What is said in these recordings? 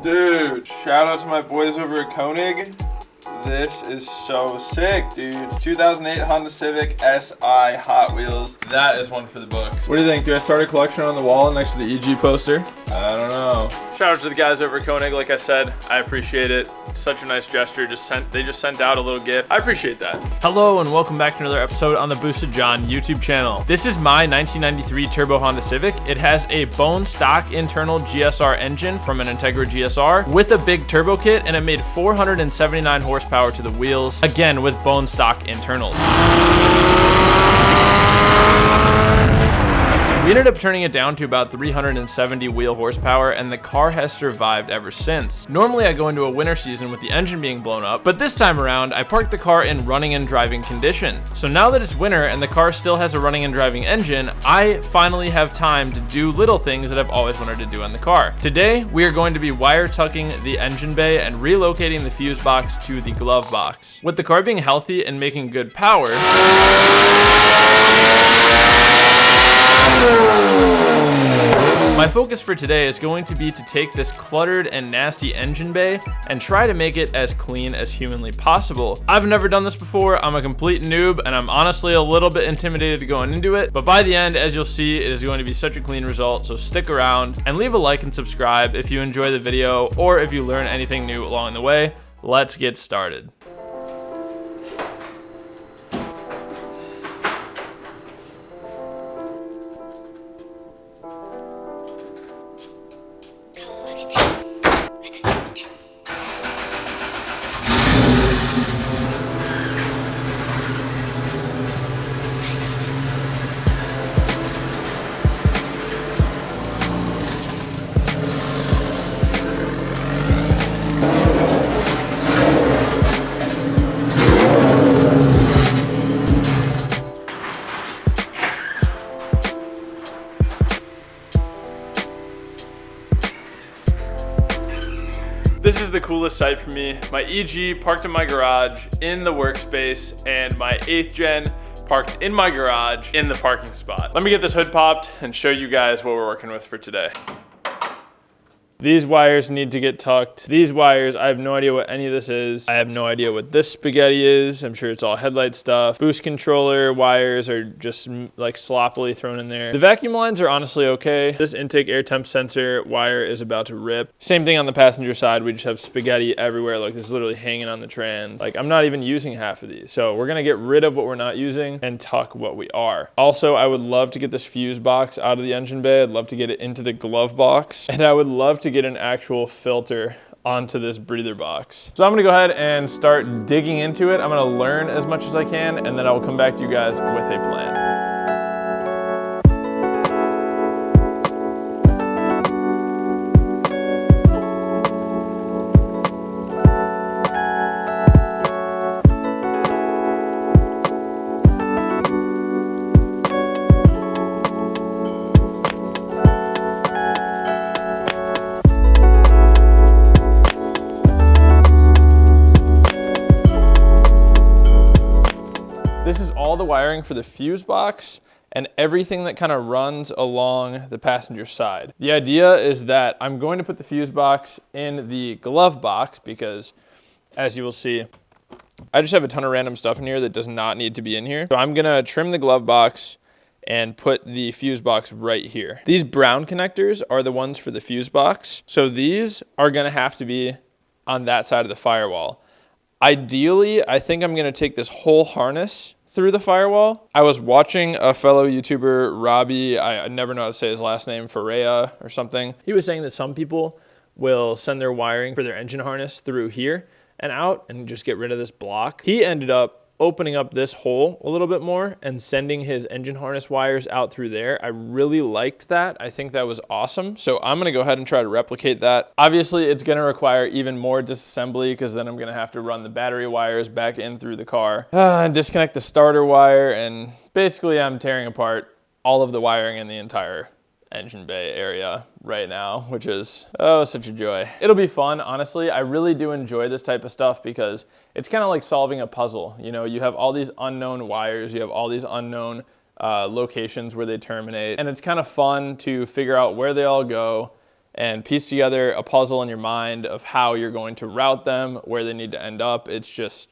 Dude, shout out to my boys over at Koenig. This is so sick, dude. 2008 Honda Civic SI Hot Wheels. That is one for the books. What do you think? Do I start a collection on the wall next to the EG poster? I don't know. Shout out to the guys over at Koenig. Like I said, I appreciate it. It's such a nice gesture. They just sent out a little gift. I appreciate that. Hello and welcome back to another episode on the Boosted John YouTube channel. This is my 1993 Turbo Honda Civic. It has a bone stock internal GSR engine from an Integra GSR with a big turbo kit, and it made 479 horsepower to the wheels, again with bone stock internals. We ended up turning it down to about 370 wheel horsepower, and the car has survived ever since. Normally I go into a winter season with the engine being blown up, but this time around I parked the car in running and driving condition. So now that it's winter and the car still has a running and driving engine, I finally have time to do little things that I've always wanted to do on the car. Today we are going to be wire tucking the engine bay and relocating the fuse box to the glove box. With the car being healthy and making good power, my focus for today is going to be to take this cluttered and nasty engine bay and try to make it as clean as humanly possible. I've never done this before, I'm a complete noob, and I'm honestly a little bit intimidated going into it, but by the end, as you'll see, it is going to be such a clean result, so stick around and leave a like and subscribe if you enjoy the video or if you learn anything new along the way. Let's get started. This is the coolest sight for me. My EG parked in my garage in the workspace, and my 8th gen parked in my garage in the parking spot. Let me get this hood popped and show you guys what we're working with for today. These wires need to get tucked. These wires, I have no idea what any of this is. I have no idea what this spaghetti is. I'm sure it's all headlight stuff. Boost controller wires are just like sloppily thrown in there. The vacuum lines are honestly okay. This intake air temp sensor wire is about to rip. Same thing on the passenger side. We just have spaghetti everywhere. Like this is literally hanging on the trans. Like I'm not even using half of these. So we're gonna get rid of what we're not using and tuck what we are. Also, I would love to get this fuse box out of the engine bay. I'd love to get it into the glove box. And I would love to get an actual filter onto this breather box. So I'm gonna go ahead and start digging into it. I'm gonna learn as much as I can, and then I will come back to you guys with a plan. This is all the wiring for the fuse box and everything that kind of runs along the passenger side. The idea is that I'm going to put the fuse box in the glove box because, as you will see, I just have a ton of random stuff in here that does not need to be in here. So I'm gonna trim the glove box and put the fuse box right here. These brown connectors are the ones for the fuse box. So these are gonna have to be on that side of the firewall. Ideally, I think I'm gonna take this whole harness through the firewall. I was watching a fellow YouTuber, Robbie, I never know how to say his last name, Ferreira or something. He was saying that some people will send their wiring for their engine harness through here and out and just get rid of this block. He ended up opening up this hole a little bit more and sending his engine harness wires out through there. I really liked that. I think that was awesome. So I'm gonna go ahead and try to replicate that. Obviously, it's gonna require even more disassembly because then I'm gonna have to run the battery wires back in through the car, and disconnect the starter wire, and basically I'm tearing apart all of the wiring in the entire engine bay area right now, which is, oh, such a joy. It'll be fun, honestly. I really do enjoy this type of stuff because it's kind of like solving a puzzle. You know, you have all these unknown wires, you have all these unknown locations where they terminate. And it's kind of fun to figure out where they all go and piece together a puzzle in your mind of how you're going to route them, where they need to end up. It's just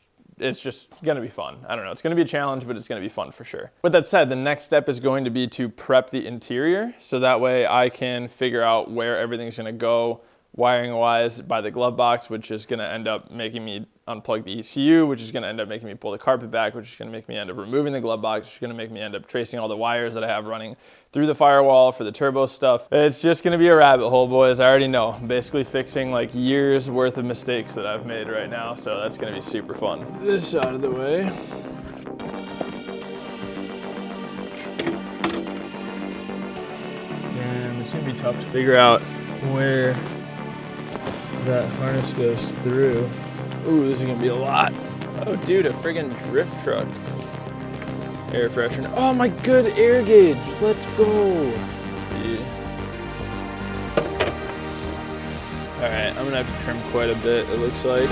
gonna be fun. I don't know, it's gonna be a challenge, but it's gonna be fun for sure. With that said, the next step is going to be to prep the interior, so that way I can figure out where everything's gonna go, wiring wise, by the glove box, which is gonna end up making me unplug the ECU, which is gonna end up making me pull the carpet back, which is gonna make me end up removing the glove box, which is gonna make me end up tracing all the wires that I have running through the firewall for the turbo stuff. It's just gonna be a rabbit hole, boys. I already know. I'm basically fixing like years worth of mistakes that I've made right now, so that's gonna be super fun. This out of the way. And it's gonna be tough to figure out where that harness goes through. Ooh, this is gonna be a lot. Oh dude, a friggin' drift truck. Air freshener. Oh my good air gauge, let's go. Yeah. All right, I'm gonna have to trim quite a bit, it looks like.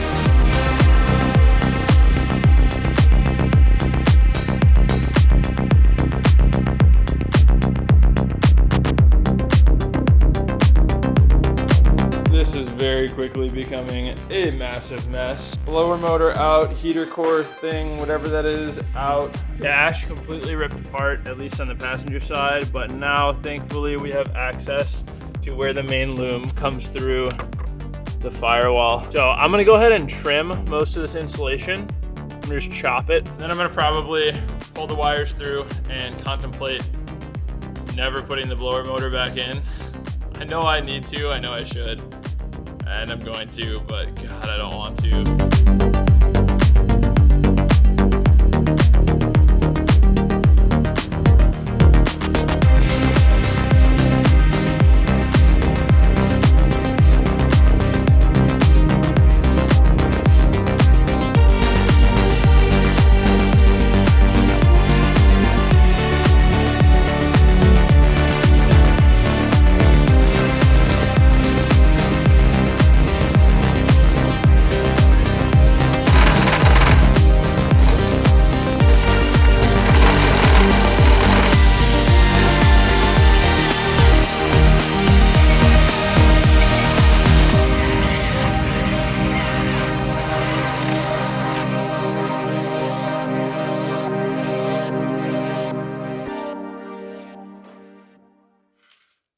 This is very quickly becoming a massive mess. Blower motor out, heater core thing, whatever that is, out. Dash completely ripped apart, at least on the passenger side, but now thankfully we have access to where the main loom comes through the firewall. So I'm gonna go ahead and trim most of this insulation. I'm gonna just chop it. Then I'm gonna probably pull the wires through and contemplate never putting the blower motor back in. I know I need to, I know I should. And I'm going to, but God, I don't want to.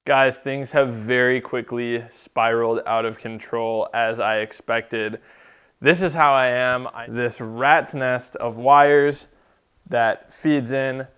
Guys, things have very quickly spiraled out of control as I expected. This is how I am. This rat's nest of wires that feeds in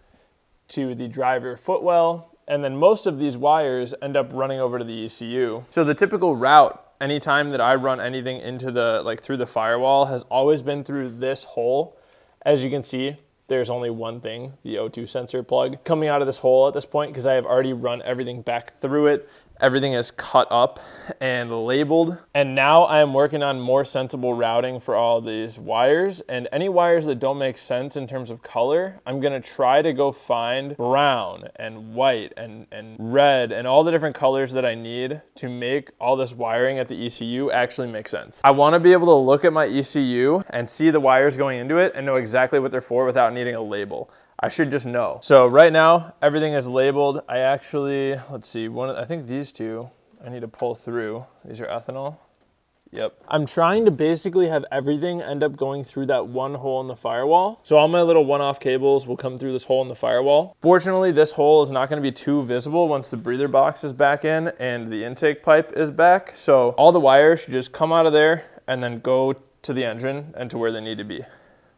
to the driver footwell, and then most of these wires end up running over to the ECU. So the typical route, anytime that I run anything into the, through the firewall, has always been through this hole. As you can see, there's only one thing, the O2 sensor plug, coming out of this hole at this point because I have already run everything back through it. Everything is cut up and labeled. And now I am working on more sensible routing for all these wires, and any wires that don't make sense in terms of color, I'm gonna try to go find brown and white and red and all the different colors that I need to make all this wiring at the ECU actually make sense. I wanna be able to look at my ECU and see the wires going into it and know exactly what they're for without needing a label. I should just know. So right now, everything is labeled. I actually, let's see, I think these two, I need to pull through. These are ethanol. Yep. I'm trying to basically have everything end up going through that one hole in the firewall. So all my little one-off cables will come through this hole in the firewall. Fortunately, this hole is not gonna be too visible once the breather box is back in and the intake pipe is back. So all the wires should just come out of there and then go to the engine and to where they need to be,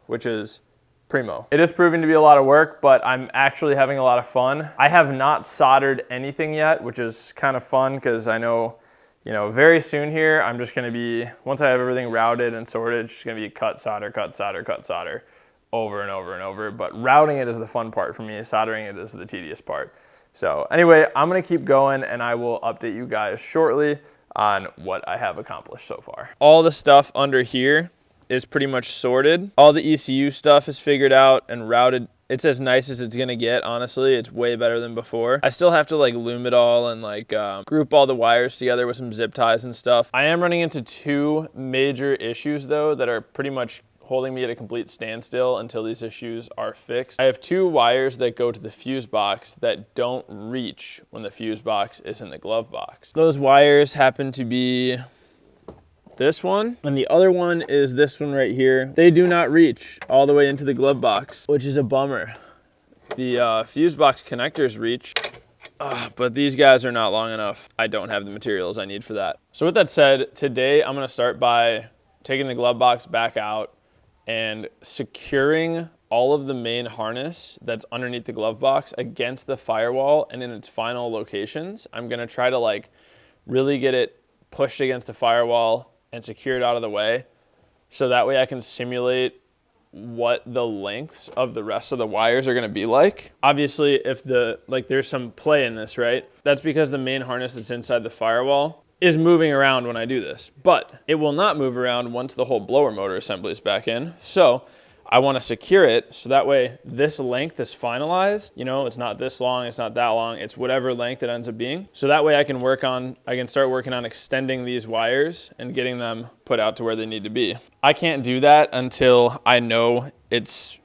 which is primo. It is proving to be a lot of work, but I'm actually having a lot of fun. I have not soldered anything yet, which is kind of fun because I know, very soon here, I'm just gonna be, once I have everything routed and sorted, it's just gonna be cut, solder, cut, solder, cut, solder, over and over and over. But routing it is the fun part for me. Soldering it is the tedious part. So anyway, I'm gonna keep going and I will update you guys shortly on what I have accomplished so far. All the stuff under here is pretty much sorted. All the ECU stuff is figured out and routed. It's as nice as it's gonna get, honestly. It's way better than before. I still have to loom it all and group all the wires together with some zip ties and stuff. I am running into two major issues though that are pretty much holding me at a complete standstill until these issues are fixed. I have 2 wires that go to the fuse box that don't reach when the fuse box is in the glove box. Those wires happen to be this one, and the other one is this one right here. They do not reach all the way into the glove box, which is a bummer. The fuse box connectors reach, but these guys are not long enough. I don't have the materials I need for that. So with that said, today I'm gonna start by taking the glove box back out and securing all of the main harness that's underneath the glove box against the firewall and in its final locations. I'm gonna try to like really get it pushed against the firewall and secure it out of the way, so that way I can simulate what the lengths of the rest of the wires are gonna be like. Obviously, if there's some play in this, right? That's because the main harness that's inside the firewall is moving around when I do this, but it will not move around once the whole blower motor assembly is back in. So I wanna secure it so that way this length is finalized. You know, it's not this long, it's not that long, it's whatever length it ends up being. So that way I can start working on extending these wires and getting them put out to where they need to be. I can't do that until I know its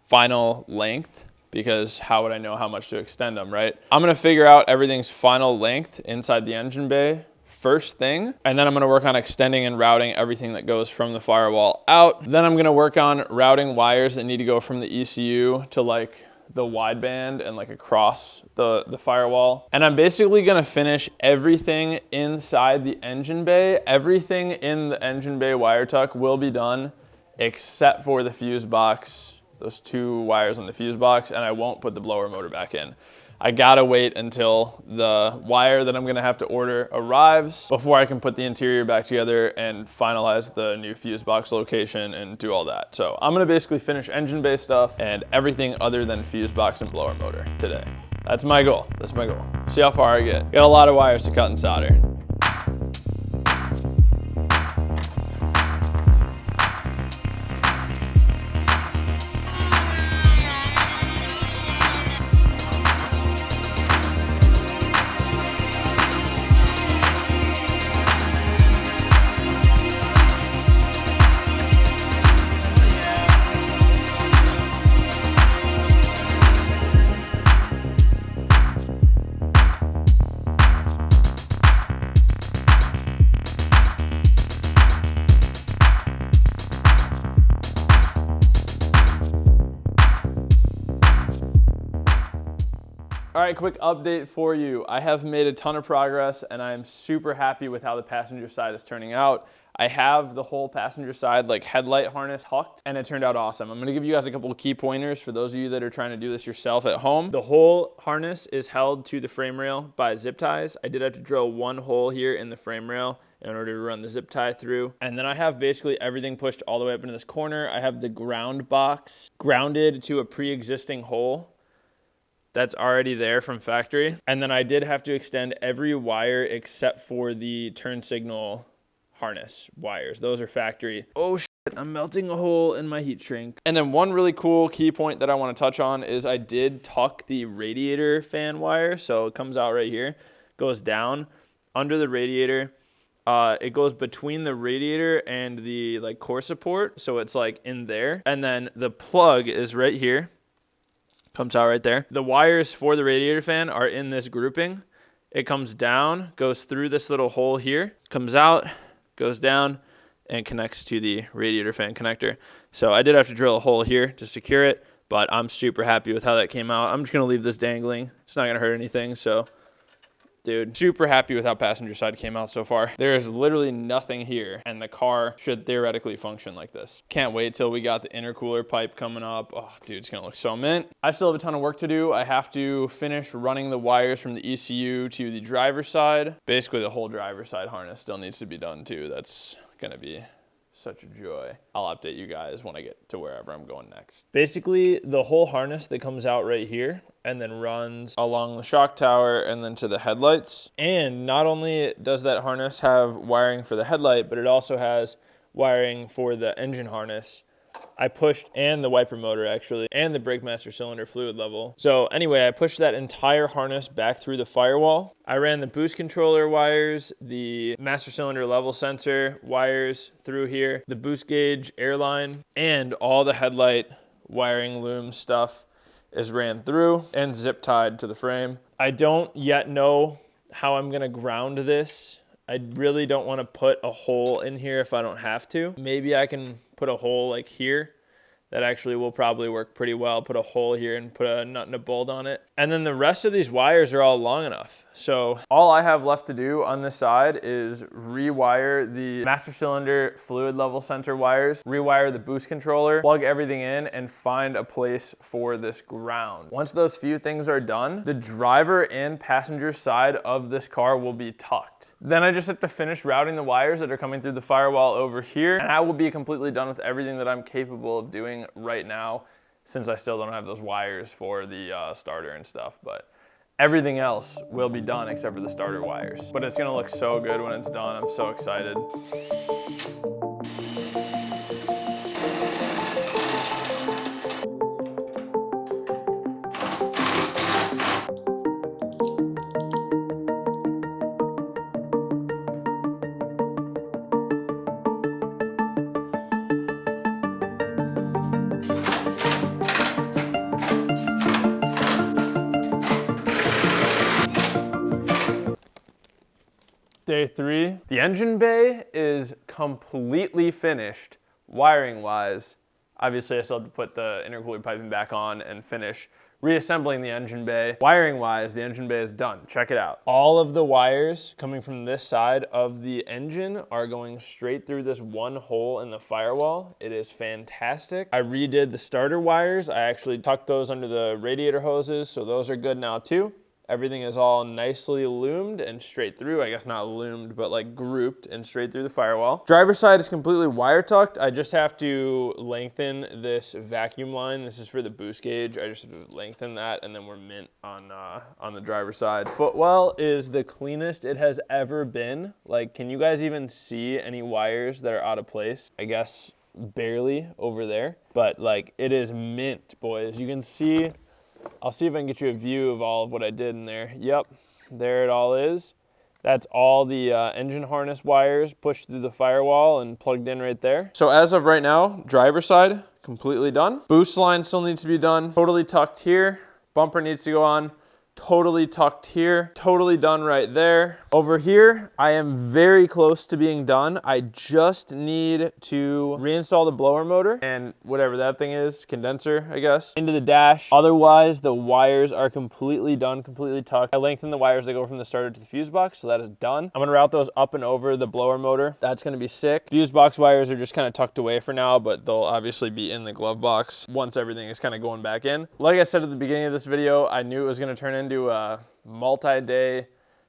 final length, because how would I know how much to extend them, right? I'm gonna figure out everything's final length inside the engine bay first thing, and then I'm gonna work on extending and routing everything that goes from the firewall out. Then I'm gonna work on routing wires that need to go from the ECU to like the wideband and like across the firewall. And I'm basically gonna finish everything inside the engine bay. Everything in the engine bay wire tuck will be done except for the fuse box, those 2 wires on the fuse box, and I won't put the blower motor back in. I gotta wait until the wire that I'm gonna have to order arrives before I can put the interior back together and finalize the new fuse box location and do all that. So I'm gonna basically finish engine bay stuff and everything other than fuse box and blower motor today. That's my goal, that's my goal. See how far I get. Got a lot of wires to cut and solder. All right, quick update for you. I have made a ton of progress and I am super happy with how the passenger side is turning out. I have the whole passenger side like headlight harness hooked and it turned out awesome. I'm gonna give you guys a couple of key pointers for those of you that are trying to do this yourself at home. The whole harness is held to the frame rail by zip ties. I did have to drill 1 hole here in the frame rail in order to run the zip tie through. And then I have basically everything pushed all the way up into this corner. I have the ground box grounded to a pre-existing hole that's already there from factory. And then I did have to extend every wire except for the turn signal harness wires. Those are factory. Oh shit, I'm melting a hole in my heat shrink. And then one really cool key point that I want to touch on is I did tuck the radiator fan wire. So it comes out right here, goes down under the radiator. It goes between the radiator and the like core support. So it's like in there. And then the plug is right here. Comes out right there. The wires for the radiator fan are in this grouping. It comes down, goes through this little hole here, comes out, goes down, and connects to the radiator fan connector. So I did have to drill a hole here to secure it, but I'm super happy with how that came out. I'm just gonna leave this dangling. It's not gonna hurt anything, so dude, super happy with how passenger side came out so far. There is literally nothing here, and the car should theoretically function like this. Can't wait till we got the intercooler pipe coming up. Oh, dude, it's gonna look so mint. I still have a ton of work to do. I have to finish running the wires from the ECU to the driver's side. Basically, the whole driver's side harness still needs to be done too. That's gonna be such a joy. I'll update you guys when I get to wherever I'm going next. Basically, the whole harness that comes out right here and then runs along the shock tower and then to the headlights. And not only does that harness have wiring for the headlight, but it also has wiring for the engine harness I pushed, and the wiper motor actually, and the brake master cylinder fluid level. So anyway, I pushed that entire harness back through the firewall. I ran the boost controller wires, the master cylinder level sensor wires through here, the boost gauge airline, and all the headlight wiring loom stuff is ran through and zip tied to the frame. I don't yet know how I'm gonna ground this. I really don't want to put a hole in here if I don't have to. Maybe I can put a hole like here. That actually will probably work pretty well. Put a hole here and put a nut and a bolt on it. And then the rest of these wires are all long enough. So all I have left to do on this side is rewire the master cylinder fluid level sensor wires, rewire the boost controller, plug everything in, and find a place for this ground. Once those few things are done, the driver and passenger side of this car will be tucked. Then I just have to finish routing the wires that are coming through the firewall over here, and I will be completely done with everything that I'm capable of doing right now, since I still don't have those wires for the starter and stuff. But everything else will be done except for the starter wires. But it's gonna look so good when it's done. I'm so excited. Day 3. The engine bay is completely finished wiring wise. Obviously I still have to put the intercooler piping back on and finish reassembling the engine bay. Wiring wise, the engine bay is done. Check it out. All of the wires coming from this side of the engine are going straight through this one hole in the firewall. It is fantastic. I redid the starter wires. I actually tucked those under the radiator hoses, so those are good now too. Everything is all nicely loomed and straight through. I guess not loomed, but like grouped and straight through the firewall. Driver's side is completely wire tucked. I just have to lengthen this vacuum line. This is for the boost gauge. I just have to lengthen that, and then we're mint on the driver's side. Footwell is the cleanest it has ever been. Like, can you guys even see any wires that are out of place? I guess barely over there, but like it is mint, boys. You can see, I'll see if I can get you a view of all of what I did in there. Yep, there it all is. That's all the engine harness wires pushed through the firewall and plugged in right there. So as of right now, driver's side, completely done. Boost line still needs to be done. Totally tucked here. Bumper needs to go on. Totally tucked here, totally done right there. Over here, I am very close to being done. I just need to reinstall the blower motor and whatever that thing is, condenser, I guess, into the dash. Otherwise, the wires are completely done, completely tucked. I lengthened the wires that go from the starter to the fuse box, so that is done. I'm gonna route those up and over the blower motor. That's gonna be sick. Fuse box wires are just kind of tucked away for now, but they'll obviously be in the glove box once everything is kind of going back in. Like I said at the beginning of this video, I knew it was gonna turn into a multi-day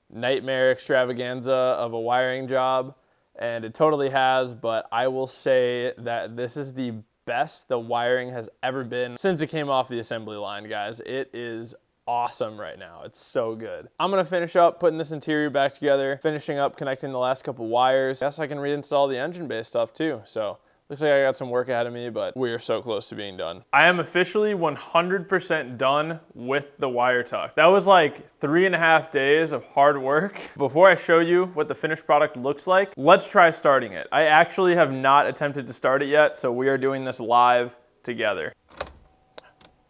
nightmare extravaganza of a wiring job, and it totally has. But I will say that this is the best the wiring has ever been since it came off the assembly line, guys. It is awesome right now. It's so good. I'm gonna finish up putting this interior back together, finishing up connecting the last couple wires. Guess I can reinstall the engine bay stuff too. So looks like I got some work ahead of me, but we are so close to being done. I am officially 100% done with the wire tuck. That was like 3.5 days of hard work. Before I show you what the finished product looks like, let's try starting it. I actually have not attempted to start it yet, so we are doing this live together.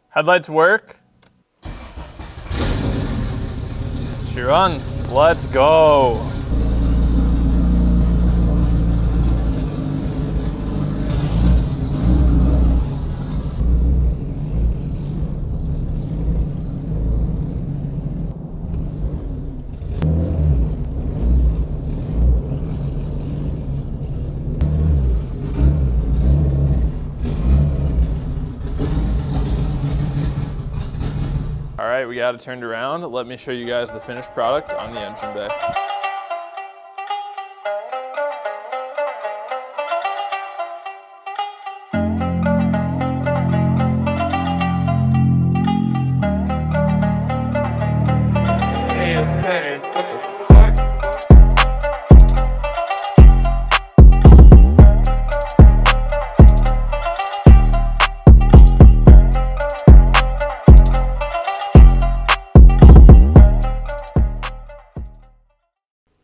Headlights work. She runs. Let's go. All right, we got it turned around. Let me show you guys the finished product on the engine bay.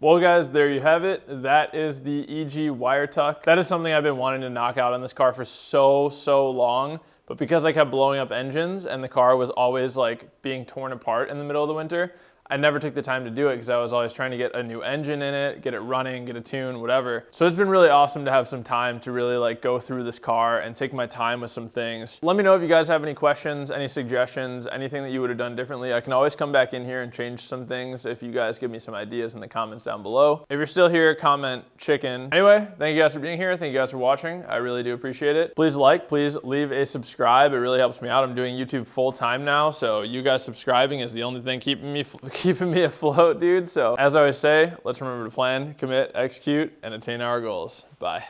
Well guys, there you have it. That is the EG wire tuck. That is something I've been wanting to knock out on this car for so long. But because I kept blowing up engines and the car was always like being torn apart in the middle of the winter, I never took the time to do it because I was always trying to get a new engine in it, get it running, get a tune, whatever. So it's been really awesome to have some time to really like go through this car and take my time with some things. Let me know if you guys have any questions, any suggestions, anything that you would have done differently. I can always come back in here and change some things if you guys give me some ideas in the comments down below. If you're still here, comment chicken. Anyway, thank you guys for being here. Thank you guys for watching. I really do appreciate it. Please like, please leave a subscribe. It really helps me out. I'm doing YouTube full time now, so you guys subscribing is the only thing keeping me afloat, dude. So as I always say, let's remember to plan, commit, execute, and attain our goals. Bye.